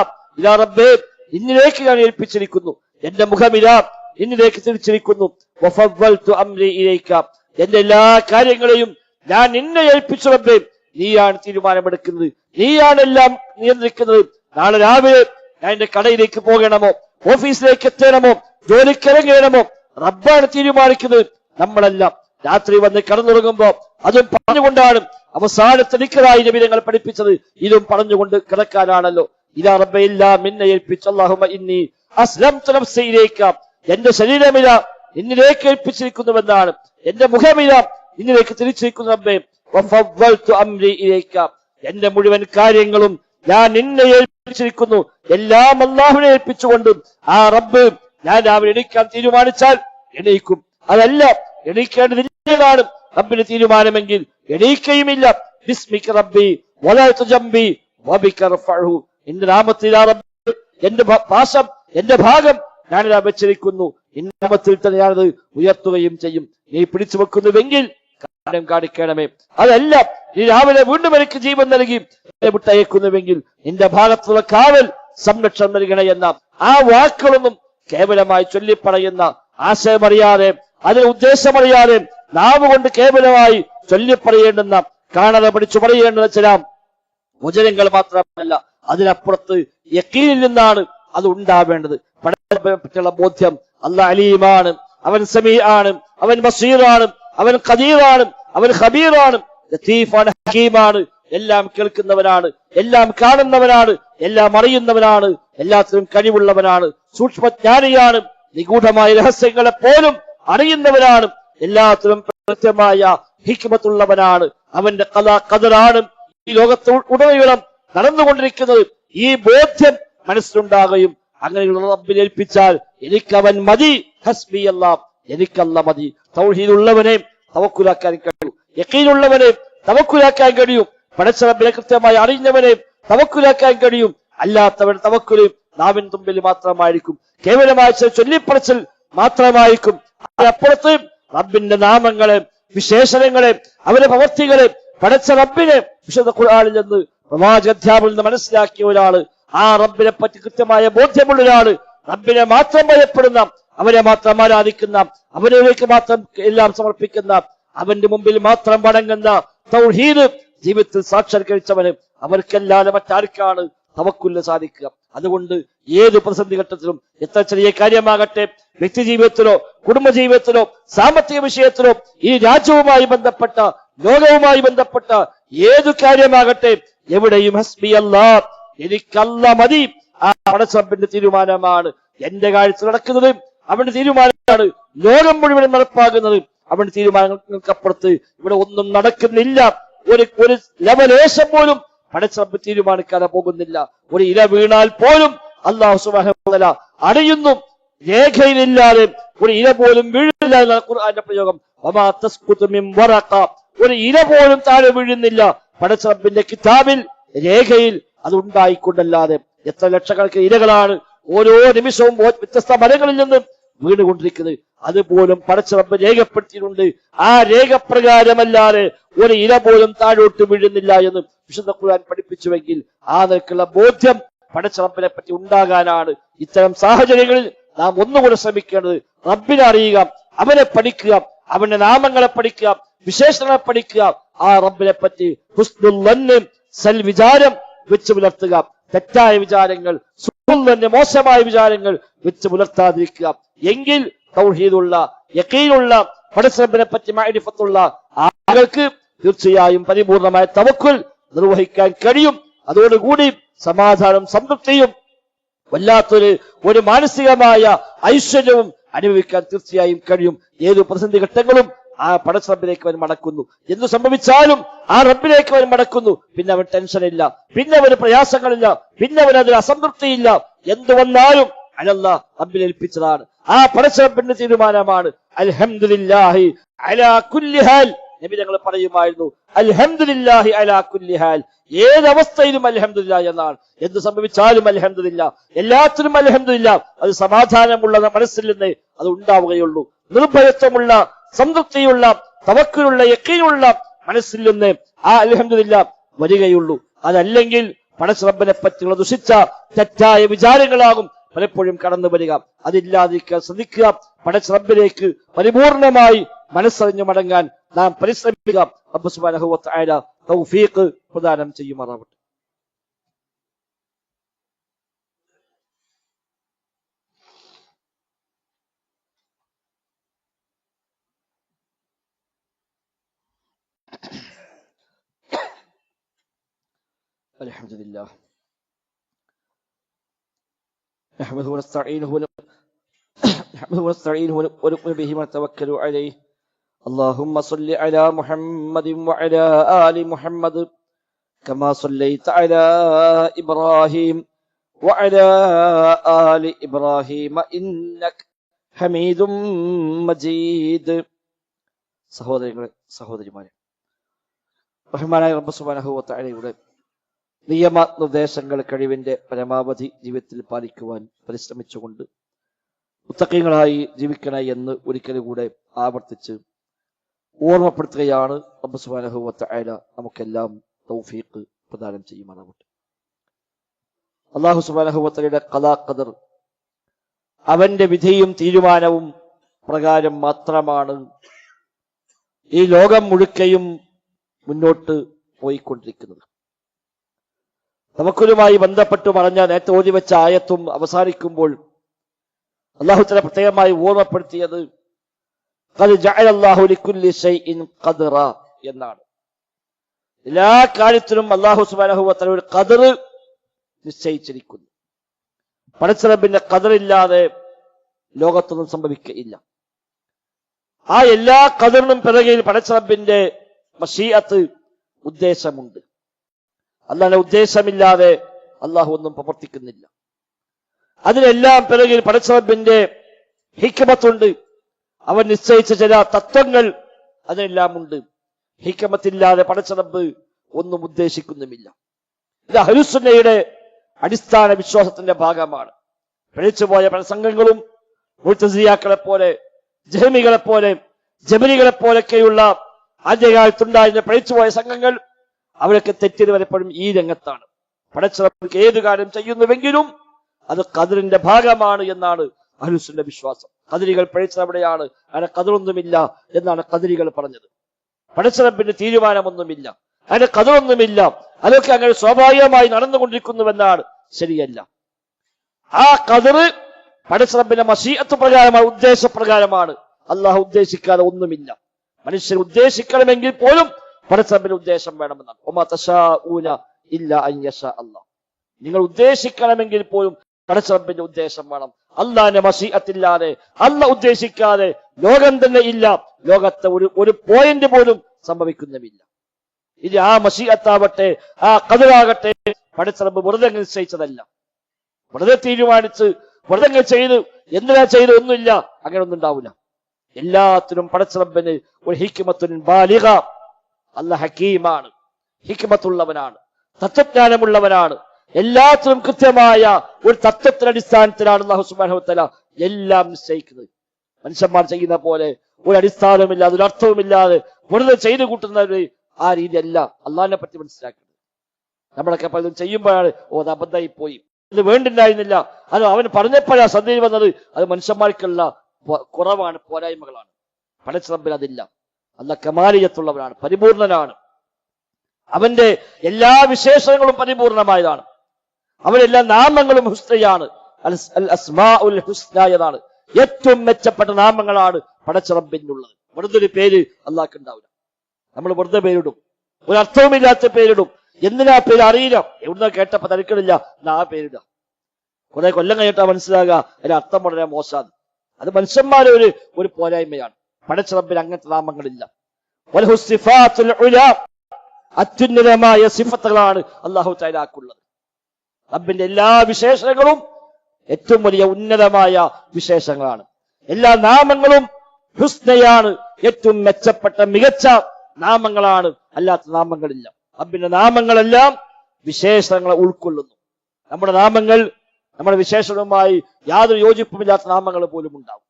യാ റബ്ബേ നിന്നിലേക്ക് ഞാൻ ഏൽപ്പിച്ചിരിക്കുന്നു, എന്റെ മുഖമിതാ നിന്നിലേക്ക് തിരിച്ചിരിക്കുന്നു, വഫവ്വൽതു അംരി ഇലൈക, എന്റെ എല്ലാ കാര്യങ്ങളെയും ഞാൻ നിന്നെ ഏൽപ്പിച്ചു റബ്ബേ, നീയാണ് തീരുമാനമെടുക്കുന്നത്, നീയാണ് എല്ലാം നിയന്ത്രിക്കുന്നത്. നാളെ രാവിലെ ഞാൻ എന്റെ കടയിലേക്ക് പോകണമോ, ഓഫീസിലേക്ക് എത്തണമോ, ജോലിക്കിറങ്ങണമോ, റബ്ബാണ് തീരുമാനിക്കുന്നത്, നമ്മളല്ല. രാത്രി വന്ന് കടന്നുറങ്ങുമ്പോ അതും പറഞ്ഞുകൊണ്ടാണ് അവസാനത്തെ നിക്കറായി നബി തങ്ങൾ പഠിപ്പിച്ചത്, ഇതും പറഞ്ഞുകൊണ്ട് കിടക്കാനാണല്ലോ. ഇതാ റബ്ബേ എല്ലാം നിന്നെ ഏൽപ്പിച്ചു, അല്ലാഹുമ്മ ഇന്നി അസ്ലംതു നഫ്സി ഇലൈക, എന്റെ ശരീരമിത നിന്നിലേക്ക് ഏൽപ്പിച്ചിരിക്കുന്നുവെന്നാണ്, എന്റെ മുഖമിത നിന്നിലേക്ക് തിരിച്ചിരിക്കുന്നു റബ്ബേ, വഫവ്വൽതു അംരി ഇലൈക, എന്റെ മുഴുവൻ കാര്യങ്ങളും ഞാൻ നിന്നെ ഏൽപ്പിച്ചിരിക്കുന്നു, എല്ലാം അല്ലാഹുവിനെ ഏൽപ്പിച്ചുകൊണ്ട് ആ റബ്ബ് ഞാൻ രാവിലെ എണീക്കാൻ തീരുമാനിച്ചാൽ എണീക്കും, അതല്ല എണീക്കേണ്ടതില്ലാണ് റബ്ബിന് തീരുമാനമെങ്കിൽ എണീക്കയുമില്ല. ബിസ്മിക റബ്ബി വലഅതു ജംബി വബിക റഫഉ, നിന്റെ നാമത്തിലാ റബ്ബ് എന്റെ പാശം, എന്റെ ഭാഗം ഞാനിതാ വെച്ചിരിക്കുന്നു, നിന്റെ നാമത്തിൽ തന്നെ ഞാനത് ഉയർത്തുകയും ചെയ്യും. നീ പിടിച്ചു വെക്കുന്നുവെങ്കിൽ കാര്യം കാണിക്കണമേ, അതല്ല നീ രാവിലെ വീണ്ടും എനിക്ക് ജീവൻ നൽകി വിട്ടയക്കുന്നുവെങ്കിൽ നിന്റെ ഭാഗത്തുള്ള കാവൽ സംരക്ഷണം നൽകണേ എന്ന ആ വാക്കുകളൊന്നും കേവലമായി ചൊല്ലിപ്പറയുന്ന ആശയമറിയാതെ അതിന് ഉദ്ദേശമറിയാതെ നാവ് കൊണ്ട് കേവലമായി ചൊല്ലിപ്പറയേണ്ടുന്ന കാണാതെ പഠിച്ചു പറയേണ്ടുന്ന ചില വചനങ്ങൾ മാത്രമല്ല, അതിനപ്പുറത്ത് യഖീനിൽ നിന്നാണ് അത് ഉണ്ടാവേണ്ടത്. പറ്റിയുള്ള ബോധ്യം, അല്ലാഹ് അലീമാണ്, അവൻ സമീആണ്, അവൻ ബസീറാണ്, അവൻ ഖദീറാണ്, അവൻ ഖബീറാണ്, ലത്തീഫാണ്, ഹകീമാണ്, എല്ലാം കേൾക്കുന്നവനാണ്, എല്ലാം കാണുന്നവനാണ്, എല്ലാം അറിയുന്നവനാണ്, എല്ലാത്തിനും കഴിവുള്ളവനാണ്, സൂക്ഷ്മജ്ഞാനിയാണ്, നിഗൂഢമായ രഹസ്യങ്ങളെ പോലും അറിയുന്നവനാണ്, എല്ലാത്തിനും കൃത്യമായ ഹിക്മത്തുള്ളവനാണ്, അവന്റെ ഖദറാണ് ഈ ലോകത്ത് ഉടനീളം നടന്നുകൊണ്ടിരിക്കുന്നത്. ഈ ബോധ്യം മനസ്സിലുണ്ടാകുകയും അങ്ങനെയുള്ള റബ്ബിനെ ഏൽപ്പിച്ചാൽ എനിക്കവൻ മതി, ഹസ്ബി അല്ലാഹ്, എനിക്കല്ല മതി. തൗഹീദുള്ളവനെ തവക്കുലാക്കാൻ കഴിയും, യഖീനുള്ളവനെ തവക്കുലാക്കാൻ കഴിയും, പടച്ച റബ്ബിനെ കൃത്യമായി അറിഞ്ഞവനെ തവക്കുലാക്കാൻ കഴിയും. അല്ലാത്തവൻ തവക്കുല് നാവിൻ തുമ്പിൽ മാത്രമായിരിക്കും, കേവലമായ ചൊല്ലിപ്പറച്ചിൽ മാത്രമായിരിക്കും. അതിനപ്പുറത്ത് റബ്ബിന്റെ നാമങ്ങളെ, വിശേഷണങ്ങളെ, അവരുടെ പ്രവർത്തികളെ, പടച്ച റബ്ബിനെ വിശുദ്ധ ഖുർആനിൽ നിന്ന് പ്രവാചകാധ്യാപനത്തിൽ നിന്ന് മനസ്സിലാക്കിയ ഒരാള്, ആ റബ്ബിനെ പറ്റി കൃത്യമായ ബോധ്യമുള്ള ഒരാള്, റബ്ബിനെ മാത്രം ഭയപ്പെടുന്ന, അവരെ മാത്രം ആരാധിക്കുന്ന, അവരിലേക്ക് മാത്രം എല്ലാം സമർപ്പിക്കുന്ന, അവന്റെ മുമ്പിൽ മാത്രം വണങ്ങുന്ന തൗഹീദ് ജീവിതത്തിൽ സാക്ഷാത്കരിച്ചവന് അവർക്കല്ലാതെ മറ്റാർക്കാണ് തവക്കുലിന് സാധിക്കുക? അതുകൊണ്ട് ഏത് പ്രതിസന്ധി ഘട്ടത്തിലും, എത്ര ചെറിയ കാര്യമാകട്ടെ, വ്യക്തി ജീവിതത്തിലോ കുടുംബജീവിതത്തിലോ സാമ്പത്തിക വിഷയത്തിലോ ഈ രാജ്യവുമായി ബന്ധപ്പെട്ട, ലോകവുമായി ബന്ധപ്പെട്ട ഏതു കാര്യമാകട്ടെ, എവിടെയും ഹസ്ബി അല്ലാഹ്, എനിക്കല്ല മതി, ആ പടച്ചറബ്ബിന്റെ തീരുമാനമാണ് എന്റെ കാര്യത്തിൽ നടക്കുന്നത്, അവന്റെ തീരുമാനമാണ് ലോകം മുഴുവൻ നടപ്പാകുന്നത്. അവന്റെ തീരുമാനങ്ങൾക്കപ്പുറത്ത് ഇവിടെ ഒന്നും നടക്കുന്നില്ല. ഒരു ലവലേശം പോലും പടച്ചറബ്ബ് തീരുമാനിക്കാതെ പോകുന്നില്ല. ഒരു ഇല വീണാൽ പോലും അല്ലാഹു സുബ്ഹാനഹു വ തആല അറിയുന്നു. രേഖയിലില്ലാതെ ഒരു ഇല പോലും വീഴുന്നില്ല എന്നാണ് ഖുർആന്റെ പ്രയോഗം. വമാ തസ്ഖുതു മിൻ വറഖ, ഒരു ഇല പോലും താഴെ വീഴുന്നില്ല പടച്ചറബ്ബിന്റെ കിതാബിൽ, രേഖയിൽ അത് ഉണ്ടായിക്കൊണ്ടല്ലാതെ. എത്ര ലക്ഷക്കണക്കിന് ഇലകളാണ് ഓരോ നിമിഷവും വ്യത്യസ്ത മരങ്ങളിൽ നിന്നും വീണുകൊണ്ടിരിക്കുന്നത്. അതുപോലും പടച്ചറബ്ബ് രേഖപ്പെടുത്തിയിട്ടുണ്ട്. ആ രേഖപ്രകാരമല്ലാതെ ഒരു ഇല പോലും താഴോട്ട് വീഴുന്നില്ല എന്ന് വിശുദ്ധ ഖുർആൻ പഠിപ്പിച്ചുവെങ്കിൽ ആ നിലക്കുള്ള ബോധ്യം പടച്ചറബ്ബിനെ പറ്റി ഉണ്ടാകാനാണ് ഇത്തരം സാഹചര്യങ്ങളിൽ നാം ഒന്നുകൂടെ ശ്രമിക്കേണ്ടത്. റബ്ബിനെ അറിയുക, അവനെ പഠിക്കുക, അവന്റെ നാമങ്ങളെ പഠിക്കുക, വിശേഷണങ്ങളെ പഠിക്കുക, ആ റബ്ബിനെ പറ്റി ഹുസ്നുൽ ളന്ന്, സൽവിചാരം വെച്ച് പുലർത്തുക. തെറ്റായ വിചാരങ്ങൾ, സുഹൃത്ത് മോശമായ വിചാരങ്ങൾ വെച്ച് പുലർത്താതിരിക്കുക. എങ്കിൽ തൗഹീദുള്ള, യഖീനുള്ള, പടച്ചറബ്ബിനെ പറ്റി മഅരിഫത്തുള്ള ആളുകൾക്ക് തീർച്ചയായും പരിപൂർണമായ തവക്കുൽ നിർവഹിക്കാൻ കഴിയും. അതോടുകൂടി സമാധാനം, സംതൃപ്തിയും വല്ലാത്തൊരു മാനസികമായ ഐശ്വര്യവും അനുഭവിക്കാൻ തീർച്ചയായും കഴിയും. ഏതു പ്രതിസന്ധി ഘട്ടങ്ങളും ആ പടച്ചറബ്ബിലേക്ക് അവൻ മടക്കുന്നു. എന്തു സംഭവിച്ചാലും ആ റബ്ബിലേക്ക് അവൻ മടക്കുന്നു. പിന്നെ അവൻ ടെൻഷനില്ല, പിന്നെ അവന് പ്രയാസങ്ങളില്ല, പിന്നെ അവന് അതിൽ അസംതൃപ്തിയില്ല. എന്തു വന്നാലും അലല്ലാഹ് റബ്ബിനെ ഏൽപ്പിച്ചതാണ്. ആ പടച്ചറബ്ബിന്റെ തീരുമാനമാണ്. അൽഹംദുലില്ലാഹി അലാ കുല്ലി ഹാൽ, നബി തങ്ങൾ പറയുമായിരുന്നു, അൽഹംദുലില്ലാഹി അലാ കുല്ലി ഹാൽ, ഏതവസ്ഥയിലും അൽഹംദുലില്ലാഹ് എന്നാണ്. എന്ത് സംഭവിച്ചാലും അൽഹംദുലില്ലാഹ്, എല്ലാത്തിനും അൽഹംദുലില്ലാഹ്. അത് സമാധാനമുള്ള മനസ്സിൽ നിന്ന് അത് ഉണ്ടാവുകയുള്ളൂ. നിർഭയത്വമുള്ള, സംതൃപ്തിയുള്ള, തവക്കുലുള്ള, യഖീനുള്ള മനസ്സിൽ നിന്ന് ആ അൽഹംദുലില്ലാഹ് വരികയുള്ളൂ. അതല്ലെങ്കിൽ പടച്ച റബ്ബിനെ പറ്റിയുള്ള ദുഷിച്ച തെറ്റായ വിചാരങ്ങളാകും പലപ്പോഴും കടന്നു വരിക. അതില്ലാതിരിക്കാൻ ശ്രദ്ധിക്കുക. പടച്ച റബ്ബിലേക്ക് പരിപൂർണമായി മനസ്സറിഞ്ഞു മടങ്ങാൻ നാം പരിശ്രമിക്കുക. റബ്ബ് സുബ്ഹാനഹു വ തആല തൗഫീഖ് പ്രദാനം ചെയ്യുമാറാവട്ടെ. അൽഹംദുലില്ലാഹ് നഹ്മദുഹു വനസ്തഈനുഹു ونؤمن به ونتوكل عليه. اللهم صل على محمد وعلى آل محمد كما صليت على إبراهيم وعلى آل إبراهيم إنك حميد مجيد. സഹോദരിമാരെ, റഹ്മാനായ റബ്ബ് സുബ്ഹാനഹു വ തആലയുടെ നിയമനിർദ്ദേശങ്ങൾ കഴിവിന്റെ പരമാവധി ജീവിതത്തിൽ പാലിക്കുവാൻ പരിശ്രമിച്ചുകൊണ്ട് മുത്തഖീങ്ങളായി ജീവിക്കണേ എന്ന് ഒരിക്കൽ കൂടെ ആവർത്തിച്ച് ഓർമ്മപ്പെടുത്തുകയാണ്. റബ്ബ് സുബ്ഹാനഹു വ തആല നമുക്കെല്ലാം തൗഫീഖ് പ്രദാനം ചെയ്യുമാറാവട്ടെ. അല്ലാഹു സുബ്ഹാനഹു വ തആലയുടെ ഖദാ ഖദർ, അവന്റെ വിധിയും തീരുമാനവും പ്രകാരം മാത്രമാണ് ഈ ലോകം മുഴുക്കയും മുന്നോട്ട് പോയിക്കൊണ്ടിരിക്കുന്നത്. തവക്കുലുമായി ബന്ധപ്പെട്ട് പറഞ്ഞ നേരത്തെ ഓതി വെച്ച ആയത്തും അവസാനിക്കുമ്പോൾ അല്ലാഹു തആല പ്രത്യേകമായി ഓർമ്മപ്പെടുത്തിയത് ഖദ് ജഅലല്ലാഹു ലികുല്ലി ഷൈഇൻ ഖദ്റ എന്നാണ്. എല്ലാ കാര്യത്തിനും അല്ലാഹു സുബ്ഹാനഹു വ തആല ഒരു ഖദർ നിശ്ചയിച്ചിരിക്കുന്നു. പടച്ച റബ്ബിന്റെ ഖദറില്ലാതെ ലോകത്തൊന്നും സംഭവിക്കുകയില്ല. ആ എല്ലാ ഖദറിനും പിറകിൽ പടച്ച റബ്ബിന്റെ മശീഅത്ത്, ഉദ്ദേശമുണ്ട്. അല്ലാഹുവിന്റെ ഉദ്ദേശമില്ലാതെ അല്ലാഹു ഒന്നും പ്രവർത്തിക്കുന്നില്ല. അതിനെല്ലാം പിറകിൽ പടച്ച റബ്ബിന്റെ ഹിക്മത്തുണ്ട്. അവൻ നിശ്ചയിച്ച ചില തത്വങ്ങൾ അതിനെല്ലാം ഉണ്ട്. ഹിക്മത്തില്ലാതെ പടച്ച റബ്ബ് ഒന്നും ഉദ്ദേശിക്കുന്നുമില്ല. ഇത് അഹ്ലുസുന്നയുടെ അടിസ്ഥാന വിശ്വാസത്തിന്റെ ഭാഗമാണ്. പിഴച്ചുപോയ പല സംഘങ്ങളും മുഅ്തസിലികളെ പോലെ, ജഹ്മികളെ പോലെ, ജബരികളെ പോലൊക്കെയുള്ള ആദ്യകാലത്തുണ്ടായിരുന്ന പിഴച്ചുപോയ സംഘങ്ങൾ, അവരൊക്കെ തെറ്റിയത് വരപ്പോഴും ഈ രംഗത്താണ്. പടച്ച റബ്ബ് ഏത് കാര്യം ചെയ്യുന്നുവെങ്കിലും അത് ഖദറിന്റെ ഭാഗമാണ് എന്നാണ് അഹ്ലുസുന്നയുടെ വിശ്വാസം. ഖദരികൾ പിഴച്ചത് അവിടെയാണ്. അങ്ങനെ ഖദറൊന്നുമില്ല എന്നാണ് ഖദരികൾ പറഞ്ഞത്. പടച്ച റബ്ബിന്റെ തീരുമാനമൊന്നുമില്ല, അങ്ങനെ ഖദറൊന്നുമില്ല, അതൊക്കെ അങ്ങനെ സ്വാഭാവികമായി നടന്നുകൊണ്ടിരിക്കുന്നുവെന്നാണ്. ശരിയല്ല. ആ ഖദർ പടച്ച റബ്ബിന്റെ മശീഅത്ത് പ്രകാരമാണ്, ഉദ്ദേശപ്രകാരമാണ്. അല്ലാഹു ഉദ്ദേശിക്കാതെ ഒന്നുമില്ല. മനുഷ്യൻ ഉദ്ദേശിക്കണമെങ്കിൽ പോലും പടച്ച റബ്ബിന്റെ ഉദ്ദേശം വേണമെന്നാണ്. വമാ തശാഊന ഇല്ലാ അൻ യശാ അല്ലാഹ്. നിങ്ങൾ ഉദ്ദേശിക്കണമെങ്കിൽ പോലും പടച്ച റബ്ബിന്റെ ഉദ്ദേശം വേണം. അല്ലാഹുവിന്റെ മശീഅത്തില്ലാതെ, അല്ലാഹു ഉദ്ദേശിക്കാതെ ലോകം തന്നെ ഇല്ല. ലോകത്തെ ഒരു പോയിന്റ് പോലും സംഭവിക്കുന്നുമില്ല. ഇത് ആ മശീഅത്താവട്ടെ, ആ ഖദറാകട്ടെ, പടച്ച റബ്ബ് വെറുതെ നിശ്ചയിച്ചതല്ല. വെറുതെ തീരുമാനിച്ച് വെറുതെ ചെയ്ത് എന്തിനാ ചെയ്ത് ഒന്നുമില്ല, അങ്ങനെ ഒന്നും ഉണ്ടാവില്ല. എല്ലാത്തിനും പടച്ച റബ്ബിന് ഒരു ഹിക്മത്തുൻ ബാലിഗ. അല്ലാഹ് ഹക്കീമാണ്, ഹിക്മത്തുള്ളവനാണ്, തത്വജ്ഞാനമുള്ളവനാണ്. എല്ലാത്തിനും കൃത്യമായ ഒരു തത്വത്തിന്റെ അടിസ്ഥാനത്തിലാണ് അല്ലാഹു സുബ്ഹാനഹു വ തആല എല്ലാം നിശ്ചയിക്കുന്നത്. മനുഷ്യന്മാർ ചെയ്യുന്ന പോലെ ഒരു അടിസ്ഥാനവുമില്ലാതെ, ഒരു അർത്ഥവുമില്ലാതെ വെറുതെ ചെയ്തു കൂട്ടുന്നവര് ആ രീതിയല്ല അള്ളാഹിനെ പറ്റി മനസ്സിലാക്കുന്നത്. നമ്മളൊക്കെ പലതും ചെയ്യുമ്പോഴാണ് അത് അബദ്ധമായി പോയി, ഇത് വേണ്ടിണ്ടായിരുന്നില്ല, അത് അവൻ പറഞ്ഞപ്പോഴാ സന്ദേശം വന്നത്. അത് മനുഷ്യന്മാർക്കുള്ള കുറവാണ്, പോരായ്മകളാണ്. പടച്ച റബ്ബിന് അതില്ല. അല്ലാഹ് കമാലിയത്തുള്ളവനാണ്, പരിപൂർണനാണ്. അവന്റെ എല്ലാ വിശേഷങ്ങളും പരിപൂർണമായതാണ്. അവനെല്ലാ നാമങ്ങളും ഹുസ്നയാണ്. അൽ അസ്മാഉൽ ഹുസ്ന എന്നാണ്. ഏറ്റവും മെച്ചപ്പെട്ട നാമങ്ങളാണ് പടച്ച റബ്ബിനുള്ളത്. വെറുതെ ഒരു പേര് അല്ലാഹ്ക്ക് ഉണ്ടാവില്ല. നമ്മൾ വെറുതെ പേരിടും, ഒരർത്ഥവുമില്ലാത്ത പേരിടും. എന്തിനാ പേര് അറിയില്ല, എവിടുന്ന കേട്ടപ്പോ തനിക്കണില്ല, എന്നാ ആ പേരിടുക. കുറെ കൊല്ലം കഴിഞ്ഞിട്ടാ മനസ്സിലാകുക അതിന്റെ അർത്ഥം വളരെ മോശമാണ്. അത് മനുഷ്യന്മാരെ ഒരു പോരായ്മയാണ്. പടച്ച റബ്ബിന് അങ്ങനത്തെ നാമങ്ങളില്ല. അത്യുന്നതമായ സിഫത്തുകളാണ് അല്ലാഹു തആലക്കുള്ളത്. റബ്ബിന്റെ എല്ലാ വിശേഷങ്ങളും ഏറ്റവും വലിയ ഉന്നതമായ വിശേഷങ്ങളാണ്. എല്ലാ നാമങ്ങളും ഹുസ്നയാണ്, ഏറ്റവും മെച്ചപ്പെട്ട മികച്ച നാമങ്ങളാണ്, അല്ലാത്ത നാമങ്ങളില്ല. റബ്ബിന്റെ നാമങ്ങളെല്ലാം വിശേഷണങ്ങളെ ഉൾക്കൊള്ളുന്നു. നമ്മുടെ നാമങ്ങൾ നമ്മുടെ വിശേഷണവുമായി യാതൊരു യോജിപ്പുമില്ലാത്ത നാമങ്ങൾ പോലും ഉണ്ടാവും.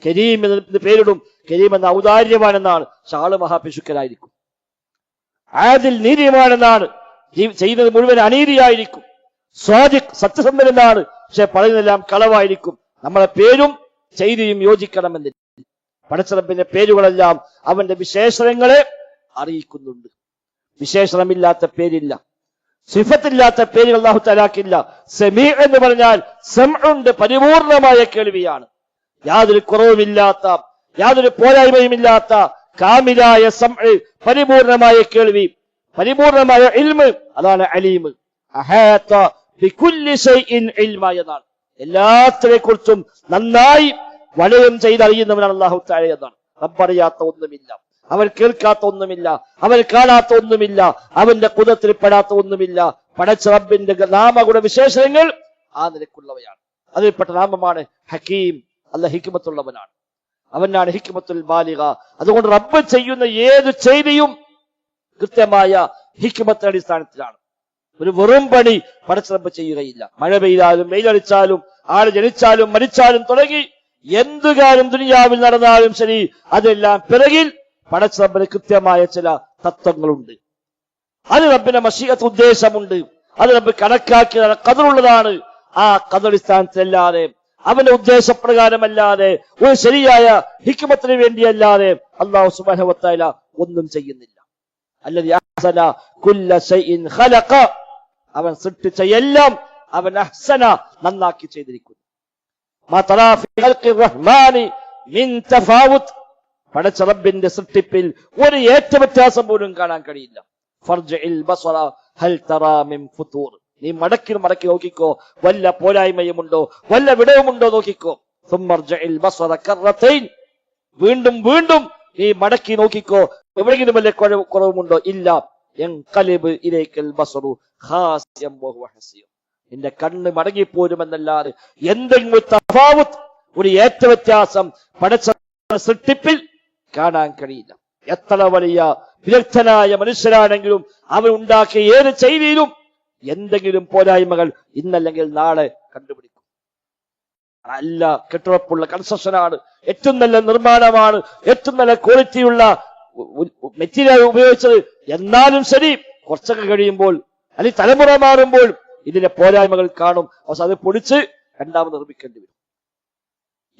കരീം എന്ന പേരിടും. കരീം എന്ന ഔദാര്യമാണെന്നാണ്, ഷാള് മഹാപിശുക്കനായിരിക്കും. ആദിൽ നീതിമാനെന്നാണ്, ചെയ്യുന്നത് മുഴുവൻ അനീതിയായിരിക്കും. സ്വാദിഖ് സത്യസന്ധനെന്നാണ്, പക്ഷെ പറയുന്നതെല്ലാം കളവായിരിക്കും. നമ്മളെ പേരും ചെയ്തിയും യോജിക്കണമെന്നില്ല. പടച്ചറബിന്റെ പേരുകളെല്ലാം അവന്റെ വിശേഷണങ്ങളെ അറിയിക്കുന്നുണ്ട്. വിശേഷണമില്ലാത്ത പേരില്ല, സിഫത്തില്ലാത്ത പേരുകൾ അല്ലാഹു തആലാക്കില്ല. സമീ എന്ന് പറഞ്ഞാൽ സമഉണ്ട്, പരിപൂർണമായ കേൾവിയാണ്. യാതൊരു കുറവുമില്ലാത്ത, യാതൊരു പോരായ്മയുമില്ലാത്ത കാമിലായ സമഅ്, പരിപൂർണമായ കേൾവി, പരിപൂർണമായ ഇൽമ്, അതാണ് അലീം. അഹാത ബികുല്ലി ഷൈഇൻ ഇൽമ എന്നാണ്. എല്ലാത്തിനെ കുറിച്ചും നന്നായി വലയം ചെയ്തറിയുന്നവനാണ് അല്ലാഹു തആല എന്നാണ്. റബ്ബറിയാത്ത ഒന്നുമില്ല, അവൻ കേൾക്കാത്ത ഒന്നുമില്ല, അവൻ കാണാത്ത ഒന്നുമില്ല, അവന്റെ ഖുദറത്തിൽ പെടാത്ത ഒന്നുമില്ല. പടച്ച റബ്ബിന്റെ നാമഗുണ വിശേഷങ്ങൾ ആ നിലക്കുള്ളവയാണ്. അതിൽപ്പെട്ട നാമമാണ് ഹക്കീം. അല്ലാഹു ഹിക്മത്തുള്ളവനാണ്, അവനാണ് ഹിക്മത്തുൽ ബാലിഗ. അതുകൊണ്ട് റബ്ബ് ചെയ്യുന്ന ഏത് ചെയ്തിയും കൃത്യമായ ഹിക്മത്തിന്റെ അടിസ്ഥാനത്തിലാണ്. ഒരു വെറും പണി പടച്ച റബ്ബ് ചെയ്യുകയില്ല. മഴ പെയ്താലും വെയിലടിച്ചാലും ആള് ജനിച്ചാലും മരിച്ചാലും തുടങ്ങി എന്തു കാര്യം ദുനിയാവിൽ നടന്നാലും ശരി, അതെല്ലാം പിറകിൽ പടച്ച റബ്ബിന് കൃത്യമായ ചില തത്വങ്ങളുണ്ട്. അത് റബ്ബിന്റെ മശീഅത്ത് ഉദ്ദേശമുണ്ട്. അത് റബ്ബ് കണക്കാക്കിയ ഖദറുള്ളതാണ്. ആ ഖദറടിസ്ഥാനത്തിലല്ലാതെ, അവന്റെ ഉദ്ദേശപ്രകാരമല്ലാതെ, ഒരു ശരിയായ ഹിക്മത്തിന് വേണ്ടിയല്ലാതെ അല്ലാഹു സുബ്ഹാനഹു വ തആല ഒന്നും ചെയ്യുന്നില്ല. അല്ലദീ അഹ്സന കുല്ല ശൈഇൻ ഖലഖ, അവൻ സൃഷ്ടിച്ച എല്ലാം അവൻ അഹ്സന, നന്നാക്കി ചെയ്തിരിക്കുന്നു. മാ തറാ ഫീ ഖൽഖി റഹ്മാനി മിൻ തഫാവുത്, പടച്ച റബ്ബിന്റെ സൃഷ്ടിപ്പിൽ ഒരു ഏറ്റവ്യത്യാസം പോലും കാണാൻ കഴിയില്ല. ഫർജിൽ ബസറ ഹൽ തറാ മിൻ ഫുതൂർ, നീ മടക്കി നോക്കിക്കോ, വല്ല പോരായ്മയുമുണ്ടോ, വല്ല വിടവുമുണ്ടോ നോക്കിക്കോ. സുമ്മർജിൽ ബസറ കറതൈൻ, വീണ്ടും വീണ്ടും നീ മടക്കി നോക്കിക്കോ, എവിടെയെങ്കിലും വല്ല കുറവുമുണ്ടോ? ഇല്ല. യൻഖലിബ് ഇലൈക്കൽ ബസറു ഖാസിയം വഹുവ ഹസിയം, നിന്റെ കണ്ണ് മടങ്ങിപ്പോരുമെന്നല്ലാതെ എന്തെങ്കിലും തഫാവുത്ത്, ഒരു ഏറ്റവ്യത്യാസം പടച്ച സൃഷ്ടിപ്പിൽ കാണാൻ കഴിയില്ല. എത്ര വലിയ വിദഗ്ധനായ മനുഷ്യരാണെങ്കിലും അവൻ ഉണ്ടാക്കിയ ഏത് ചെയ്തിയിലും എന്തെങ്കിലും പോരായ്മകൾ ഇന്നല്ലെങ്കിൽ നാളെ കണ്ടുപിടിക്കും. നല്ല കെട്ടുറപ്പുള്ള കൺസ്ട്രക്ഷനാണ്, ഏറ്റവും നല്ല നിർമ്മാണമാണ്, ഏറ്റവും നല്ല ക്വാളിറ്റിയുള്ള മെറ്റീരിയൽ ഉപയോഗിച്ചത്. എന്നാലും ശരി, കുറച്ചൊക്കെ കഴിയുമ്പോൾ അല്ലെങ്കിൽ തലമുറ മാറുമ്പോൾ ഇതിന്റെ പോരായ്മകൾ കാണും. അവസാനം അത് പൊടിച്ച് രണ്ടാമത് നിർമ്മിക്കേണ്ടി വരും.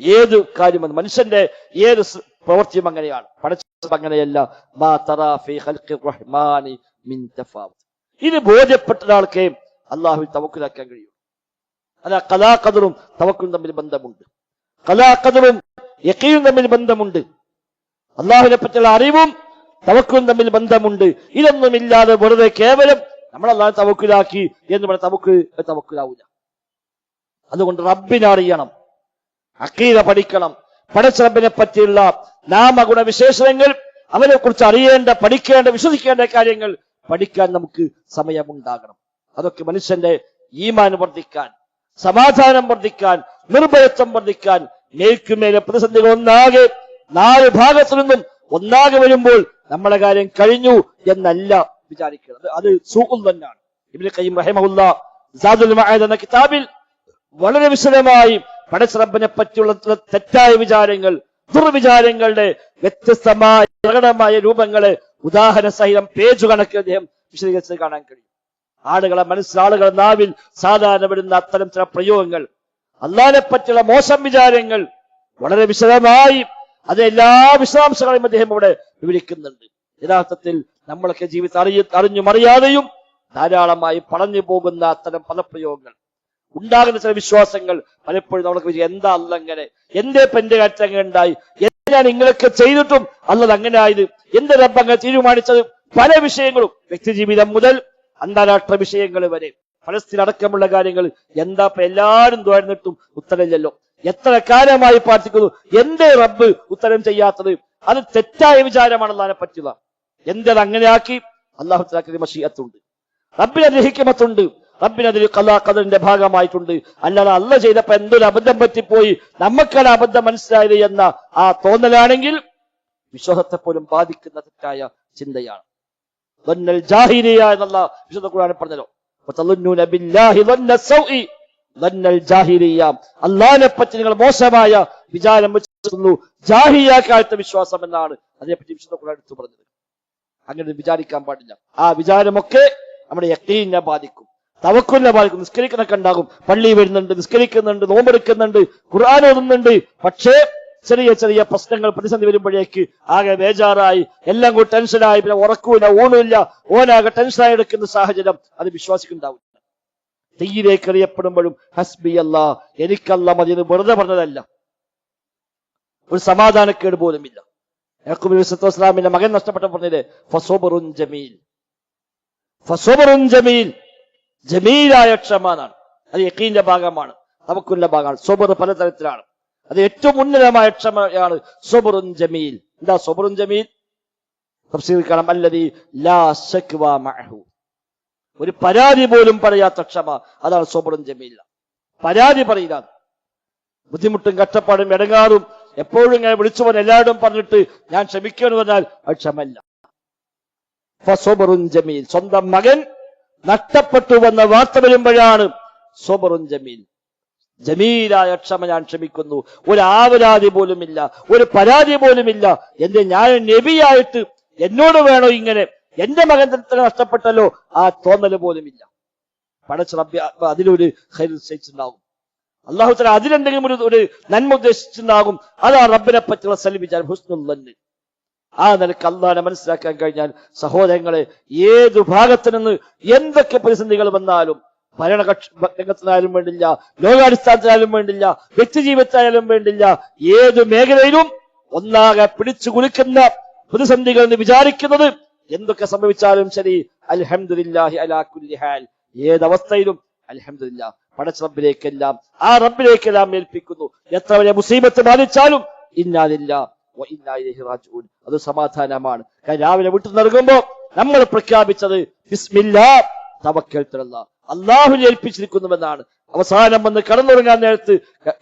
ഏത് കാര്യമെന്ന് മനുഷ്യന്റെ ഏത് പ്രവൃത്തിയും അങ്ങനെയാണ്. പടച്ചത് അങ്ങനെയല്ല. മാ തറാ ഫീ ഖൽഖി റഹ്മാനി മിൻ തഫാവുത്, ഇത് ബോധ്യപ്പെട്ട ഒരാൾക്ക് അല്ലാഹുവിൽ തവക്കുലാക്കാൻ കഴിയും. അല്ല, ഖലാ ഖദറും തവക്കുലും തമ്മിൽ ബന്ധമുണ്ട്. ഖലാ ഖദറും യഖീനും തമ്മിൽ ബന്ധമുണ്ട്. അല്ലാഹുവിനെ പറ്റിയുള്ള അറിവും തവക്കുലും തമ്മിൽ ബന്ധമുണ്ട്. ഇതൊന്നുമില്ലാതെ വെറുതെ കേവലം നമ്മൾ അല്ലാഹു തവക്കുലാക്കി എന്ന് പറഞ്ഞ തവക്കുലാവൂല. അതുകൊണ്ട് റബ്ബിനെ അറിയണം, അഖീദ പഠിക്കണം. പടച്ച റബ്ബിനെ പറ്റിയുള്ള നാമഗുണ വിശേഷണങ്ങൾ, അവനെ കുറിച്ച് അറിയേണ്ട, പഠിക്കേണ്ട, വിശ്വസിക്കേണ്ട കാര്യങ്ങൾ പഠിക്കാൻ നമുക്ക് സമയമുണ്ടാകണം. അതൊക്കെ മനുഷ്യന്റെ ഈമാൻ വർദ്ധിക്കാൻ, സമാധാനം വർദ്ധിക്കാൻ, നിർഭയത്വം വർദ്ധിക്കാൻ, മേൽക്കുമേലെ പ്രതിസന്ധികൾ ഒന്നാകെ നാല് ഭാഗത്തു നിന്നും ഒന്നാകെ വരുമ്പോൾ നമ്മളെ കാര്യം കഴിഞ്ഞു എന്നല്ല വിചാരിക്കുന്നത്. അത് സൂഖുൽ തന്നെയാണ്. ഇബ്നു ഖയ്യിം റഹിമഹുല്ലാ സാദുൽ മആദ് എന്ന കിതാബിൽ വളരെ വിശദമായി പടച്ച റബ്ബിനെ പറ്റിയുള്ള തെറ്റായ വിചാരങ്ങൾ, ദുർവിചാരങ്ങളുടെ വ്യത്യസ്തമായ പ്രകടമായ രൂപങ്ങളെ ഉദാഹരണ സഹിതം പേജ് കണക്കിൽ അദ്ദേഹം വിശദീകരിച്ചത് കാണാൻ കഴിയും. ആളുകളെ നാവിൽ സാധാരണ വരുന്ന അത്തരം ചില പ്രയോഗങ്ങൾ, അല്ലാഹുവിനെ പറ്റിയുള്ള മോശം വിചാരങ്ങൾ വളരെ വിശദമായി അതെല്ലാ വിശദാംശങ്ങളെയും അദ്ദേഹം ഇവിടെ വിവരിക്കുന്നുണ്ട്. യഥാർത്ഥത്തിൽ നമ്മളൊക്കെ ജീവിതത്തിൽ അറിഞ്ഞും അറിയാതെയും ധാരാളമായി പറഞ്ഞു പോകുന്ന അത്തരം പദപ്രയോഗങ്ങൾ, ഉണ്ടാകുന്ന ചില വിശ്വാസങ്ങൾ പലപ്പോഴും നമ്മൾക്ക് എന്താ അല്ല അങ്ങനെ, എന്റെ പെന്റെ കാറ്റ് അങ്ങനെ ഉണ്ടായി, ഞാൻ ഇങ്ങനെയൊക്കെ ചെയ്തിട്ടും അല്ലത് അങ്ങനെ ആയത്, എന്റെ റബ്ബ് അങ്ങനെ തീരുമാനിച്ചത്. പല വിഷയങ്ങളും, വ്യക്തിജീവിതം മുതൽ അന്താരാഷ്ട്ര വിഷയങ്ങൾ വരെ, ഫലസ്തീൻ അടക്കമുള്ള കാര്യങ്ങൾ എന്താ എല്ലാവരും തുറന്നിട്ടും ഉത്തരമില്ലല്ലോ. എത്ര കാലമായി പ്രാർത്ഥിക്കുന്നു, എന്റെ റബ്ബ് ഉത്തരം ചെയ്യാത്തത്? അത് തെറ്റായ വിചാരമാണ് അല്ലാഹുവിനെ പറ്റുക. എന്തത് അങ്ങനെ ആക്കി? അല്ലാഹു തആലക്ക് മശീഅത്തുണ്ട്, റബ്ബിന് ഹിക്മത്തുണ്ട്, റബ്ബിന് അതിൽ ഖലാ ഖദറിന്റെ ഭാഗമായിട്ടുണ്ട്. അല്ലാതെ അല്ലാഹു ചെയ്തപ്പോ എന്തൊരു അബദ്ധം പറ്റിപ്പോയി, നമുക്കാണ് അബദ്ധം മനസ്സിലായത് എന്ന ആ തോന്നലാണെങ്കിൽ വിശ്വാസത്തെ പോലും ബാധിക്കുന്ന തെറ്റായ ചിന്തയാണ്. ظن الجاهلية എന്നുള്ള വിശുദ്ധ ഖുർആനിൽ പറഞ്ഞല്ലോ, وتظنون بالله ظن السوء ظن الجاهلية, അല്ലാഹുവിനെ പറ്റി നിങ്ങൾ മോശമായ വിചാരം വെച്ചിരുന്നു, ജാഹിലിയ കാലത്തെ വിശ്വാസം എന്നാണ് അതിനെപ്പറ്റി വിശുദ്ധ ഖുർആൻ എടുത്തു പറഞ്ഞത്. അങ്ങനെ വിചാരിക്കാൻ പാടില്ല. ആ വിചാരമൊക്കെ നമ്മുടെ യഖീനെ ബാധിക്കും, തവക്കുലിനെ ബാധിക്കും. നിസ്കരിക്കുന്നൊക്കെ ഉണ്ടാകും, പള്ളി വരുന്നുണ്ട്, നിസ്കരിക്കുന്നുണ്ട്, നോമ്പെടുക്കുന്നുണ്ട്, ഖുർആൻ ഓതുന്നുണ്ട്, പക്ഷേ ചെറിയ ചെറിയ പ്രശ്നങ്ങൾ പ്രതിസന്ധി വരുമ്പോഴേക്ക് ആകെ ബേജാറായി, എല്ലാം കൂടി ടെൻഷനായി, പിന്നെ ഉറക്കൂല, ഊണില്ല, ഓനാകെ ടെൻഷനായി എടുക്കുന്ന സാഹചര്യം അത് വിശ്വാസിക്കുണ്ടാവും. തീയിലേക്ക് എറിയപ്പെടുമ്പോഴും ഹസ്ബി അല്ലാ, എനിക്കല്ല മതി എന്ന് വെറുതെ പറഞ്ഞതല്ല, ഒരു സമാധാനക്കേട് പോലുമില്ല. യാക്കൂബ് നബി സ്വല്ലല്ലാഹു അലൈഹി വസല്ലമിന്റെ മകൻ നഷ്ടപ്പെട്ട പറഞ്ഞില്ലേ, ഫസബറുൻ ജമീൽ, ഫസബറുൻ ജമീൽ, ജമീലായ ക്ഷമ എന്നാണ്. അത് യഖീന്റെ ഭാഗമാണ്, തവക്കുലിന്റെ ഭാഗമാണ്. സബർ പലതരത്തിലാണ്, അത് ഏറ്റവും ഉന്നതമായ ക്ഷമയാണ് സബറുൻ ജമീൽ. എന്താ സബറുൻ ജമീൽ? തഫ്സീറിൽ കാണാം, അല്ലദീ ലാ ശക്വാ മഅഹു, ഒരു പരാതി പോലും പറയാത്ത ക്ഷമ, അതാണ് സബറുൻ ജമീൽ. പരാതി പറയില്ല, ബുദ്ധിമുട്ടും കഷ്ടപ്പാടും ഇടങ്ങാറും എപ്പോഴും ഇങ്ങനെ വിളിച്ചു പോകാൻ എല്ലാവരും പറഞ്ഞിട്ട് ഞാൻ ക്ഷമിക്കുമെന്ന് പറഞ്ഞാൽ അത് ക്ഷമല്ല. ഫസബറുൻ ജമീൽ, സ്വന്തം മകൻ നഷ്ടപ്പെട്ടു വന്ന വാർത്ത വരുമ്പോഴാണ് സബറുൻ ജമീൽ, ജമീലായ ക്ഷമ, ഞാൻ ക്ഷമിക്കുന്നു, ഒരു ആവലാതി പോലുമില്ല, ഒരു പരാതി പോലുമില്ല. എന്റെ ഞാൻ നബിയായിട്ട് എന്നോട് വേണോ ഇങ്ങനെ, എന്റെ മകൻ തന്നെ നഷ്ടപ്പെട്ടല്ലോ, ആ തോന്നല് പോലുമില്ല. പടച്ച റബ്ബി അതിലൊരു ഖൈർ നിശ്ചയിച്ചിട്ടുണ്ടാകും, അല്ലാഹു തആല അതിലെന്തെങ്കിലും ഒരു നന്മ ഉദ്ദേശിച്ചിട്ടുണ്ടാകും. അതാ റബ്ബിനെ പറ്റിയുള്ള സൽവിചാരം, ഹുസ്നുൽ ദന്ന്. ആ നിലക്ക് അല്ലാഹുവിനെ മനസ്സിലാക്കാൻ കഴിഞ്ഞാൽ സഹോദരങ്ങളെ, ഏതു ഭാഗത്തു നിന്ന് എന്തൊക്കെ പ്രതിസന്ധികൾ വന്നാലും, ഭരണകക്ഷി രംഗത്തിനായാലും വേണ്ടില്ല, ലോകാടിസ്ഥാനത്തിനായാലും വേണ്ടില്ല, വ്യക്തി ജീവിതത്തിനായാലും വേണ്ടില്ല, ഏതു മേഖലയിലും ഒന്നാകെ പിടിച്ചു കുലുക്കുന്ന പ്രതിസന്ധികൾ എന്ന് വിചാരിക്കുന്നത് എന്തൊക്കെ സംഭവിച്ചാലും ശരി, അൽഹംദുലില്ലാഹി അലാ കുല്ലി ഹാൽ, ഏതവസ്ഥയിലും അൽഹംദുലില്ലാഹ്, പടച്ച റബ്ബിലേക്കെല്ലാം, ആ റബ്ബിലേക്കെല്ലാം ഏൽപ്പിക്കുന്നു. എത്ര വലിയ മുസീബത്ത് ബാധിച്ചാലും ഇന്നാ ലില്ലാഹി വ ഇന്നാ ഇലൈഹി റാജിഊൻ, അത് സമാധാനമാണ്. രാവിലെ വീട്ടിൽ നിന്നിറങ്ങുമ്പോ നമ്മൾ പ്രഖ്യാപിച്ചത് ബിസ്മില്ലാഹ് തവക്കൽതു അലല്ലാഹ്, അല്ലാഹുവിനെ ഏൽപ്പിച്ചിരിക്കുന്നുവെന്നാണ്. അവസാനം വന്ന് കിടന്നുറങ്ങാൻ നേരത്ത്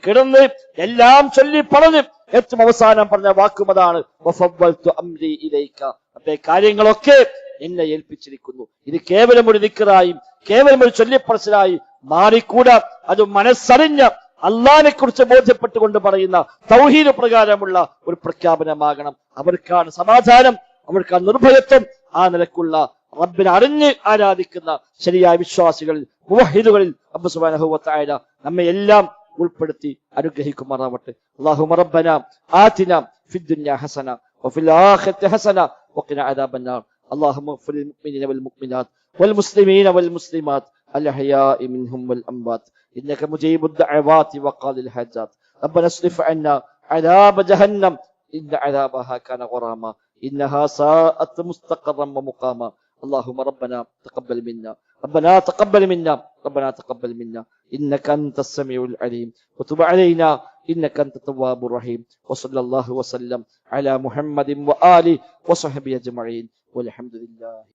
കിടന്ന് എല്ലാം ചൊല്ലി പറഞ്ഞ് ഏറ്റവും അവസാനം പറഞ്ഞ വാക്കും അതാണ്, വഫവ്വൽതു അംരി ഇലൈക, അപ്പേ കാര്യങ്ങളൊക്കെ എന്നെ ഏൽപ്പിച്ചിരിക്കുന്നു. ഇത് കേവലം ഒരു ദിക്റായും കേവലം ഒരു ചൊല്ലിപ്പറച്ചിലായി മാറിക്കൂടാ. അത് മനസ്സറിഞ്ഞ അള്ളാഹിനെ കുറിച്ച് ബോധ്യപ്പെട്ടുകൊണ്ട് പറയുന്ന തൗഹീദ് പ്രകാരമുള്ള ഒരു പ്രഖ്യാപനമാകണം. അവർക്കാണ് സമാധാനം, അവർക്കാണ് നിർഭയത്വം. ആ നിലക്കുള്ള റബ്ബിനെ അറിഞ്ഞ് ആരാധിക്കുന്ന ശരിയായ വിശ്വാസികളിൽ, മുവഹിദുകളിൽ റബ്ബ് സുബ്ഹാനഹു വ തആല നമ്മെ എല്ലാം ഉൾപ്പെടുത്തി അനുഗ്രഹിക്കുമാറാവട്ടെ. അല്ലാഹുമ്മ റബ്ബന ആതിന ഫിദ് ദുനിയ ഹസന വഫിൽ ആഖിറതി ഹസന വഖിന അദാബന്നാർ. اللهم اغفر للمؤمنين والمؤمنات والمسلمين والمسلمات الأحياء منهم والأموات إنك مجيب الدعوات وقاضي الحاجات. ربنا اصرف عنا عذاب جهنم إن عذابها كان غراما إنها ساءت مستقرا ومقاما. اللهم ربنا تقبل منا، ربنا تقبل منا، ربنا تقبل منا إنك أنت السميع العليم وتب علينا إنك أنت التواب الرحيم. وصلى الله وسلم على محمد وآله وصحبه أجمعين والحمد لله.